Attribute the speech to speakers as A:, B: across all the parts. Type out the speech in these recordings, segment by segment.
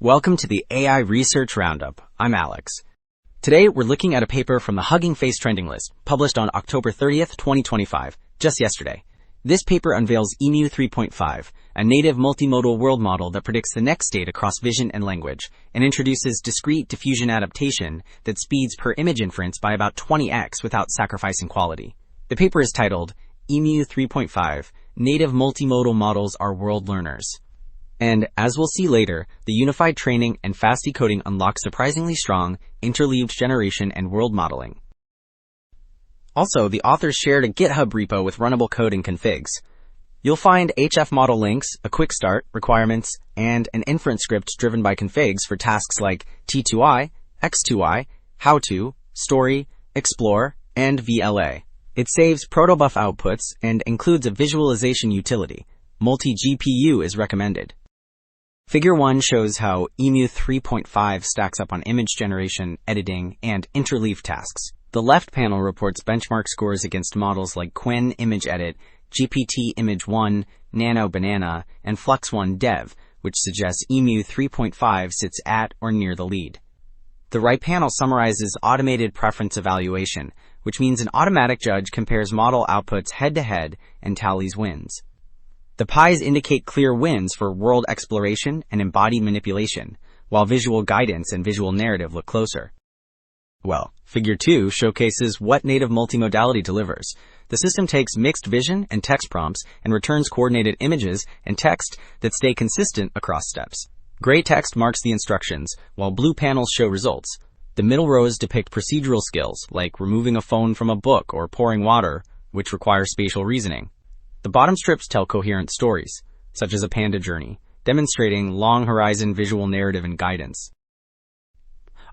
A: Welcome to the AI Research Roundup. I'm Alex. Today, we're looking at a paper from the Hugging Face trending list, published on October 30th, 2025, just yesterday. This paper unveils Emu3.5, a native multimodal world model that predicts the next state across vision and language, and introduces discrete diffusion adaptation that speeds per image inference by about 20x without sacrificing quality. The paper is titled Emu3.5, Native Multimodal Models Are World Learners. And, as we'll see later, the unified training and fast decoding unlock surprisingly strong interleaved generation and world modeling. Also, the authors shared a GitHub repo with runnable code and configs. You'll find HF model links, a quick start, requirements, and an inference script driven by configs for tasks like T2I, X2I, how to, story, explore, and VLA. It saves protobuf outputs and includes a visualization utility. Multi-GPU is recommended. Figure 1 shows how Emu3.5 stacks up on image generation, editing, and interleaved tasks. The left panel reports benchmark scores against models like Qwen Image Edit, GPT Image 1, Nano Banana, and Flux1 Dev, which suggests Emu3.5 sits at or near the lead. The right panel summarizes automated preference evaluation, which means an automatic judge compares model outputs head-to-head and tallies wins. The pies indicate clear wins for world exploration and embodied manipulation, while visual guidance and visual narrative look closer. Well, Figure 2 showcases what native multimodality delivers. The system takes mixed vision and text prompts and returns coordinated images and text that stay consistent across steps. Gray text marks the instructions, while blue panels show results. The middle rows depict procedural skills, like removing a phone from a book or pouring water, which require spatial reasoning. The bottom strips tell coherent stories, such as a panda journey, demonstrating long-horizon visual narrative and guidance.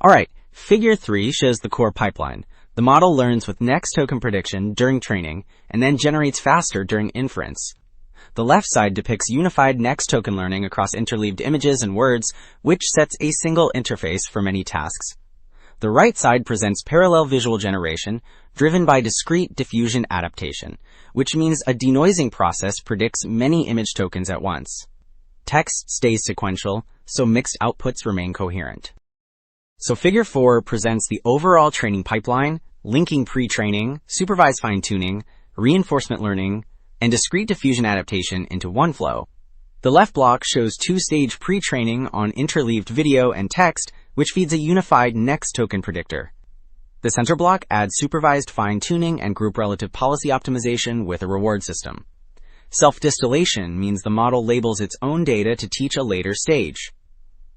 A: Alright, Figure 3 shows the core pipeline. The model learns with next token prediction during training, and then generates faster during inference. The left side depicts unified next token learning across interleaved images and words, which sets a single interface for many tasks. The right side presents parallel visual generation, driven by discrete diffusion adaptation, which means a denoising process predicts many image tokens at once. Text stays sequential, so mixed outputs remain coherent. So Figure 4 presents the overall training pipeline, linking pre-training, supervised fine-tuning, reinforcement learning, and discrete diffusion adaptation into one flow. The left block shows two-stage pre-training on interleaved video and text, which feeds a unified next token predictor. The center block adds supervised fine-tuning and group relative policy optimization with a reward system. Self-distillation means the model labels its own data to teach a later stage.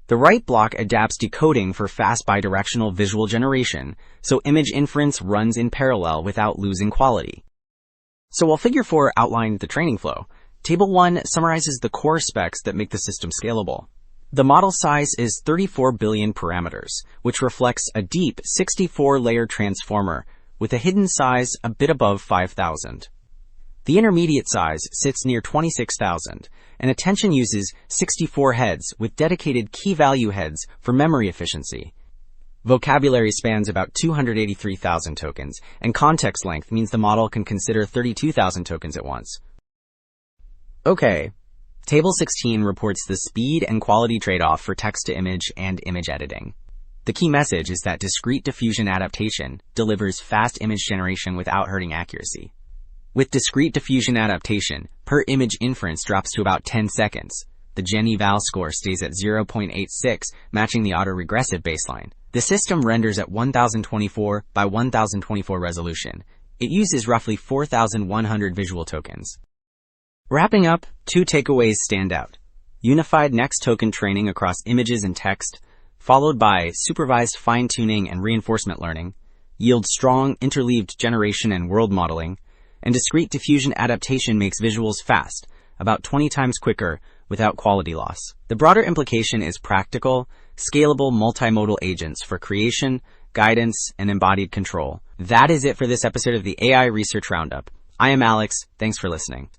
A: The right block adapts decoding for fast bidirectional visual generation, so image inference runs in parallel without losing quality. So while Figure 4 outlined the training flow, Table 1 summarizes the core specs that make the system scalable. The model size is 34 billion parameters, which reflects a deep 64-layer transformer with a hidden size a bit above 5,000. The intermediate size sits near 26,000, and attention uses 64 heads with dedicated key-value heads for memory efficiency. Vocabulary spans about 283,000 tokens, and context length means the model can consider 32,000 tokens at once. Okay. Table 16 reports the speed and quality trade-off for text-to-image and image editing. The key message is that discrete diffusion adaptation delivers fast image generation without hurting accuracy. With discrete diffusion adaptation, per image inference drops to about 10 seconds. The Gen-eval score stays at 0.86, matching the autoregressive baseline. The system renders at 1024 by 1024 resolution. It uses roughly 4,100 visual tokens. Wrapping up, two takeaways stand out. Unified next token training across images and text, followed by supervised fine-tuning and reinforcement learning, yields strong interleaved generation and world modeling, and discrete diffusion adaptation makes visuals fast, about 20 times quicker, without quality loss. The broader implication is practical, scalable multimodal agents for creation, guidance, and embodied control. That is it for this episode of the AI Research Roundup. I am Alex. Thanks for listening.